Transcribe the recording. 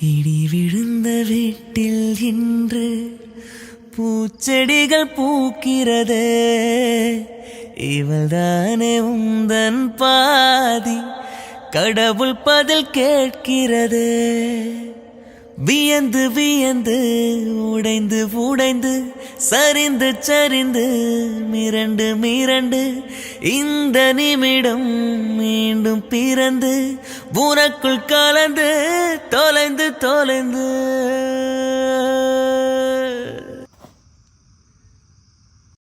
இடி விழுந்த வீட்டில் இன்று பூச்செடிகள் பூக்கிறது. இவள்தானே உந்தன் பாதி, கடவுள் பதில் கேட்கிறது. வியந்து வியந்து உடைந்து உடைந்து சரிந்து சரிந்து மிரண்டு மிரண்டு இந்த நிமிடம் மீண்டும் பிறந்து உனக்குள் கலந்து தொலைந்து தொலைந்து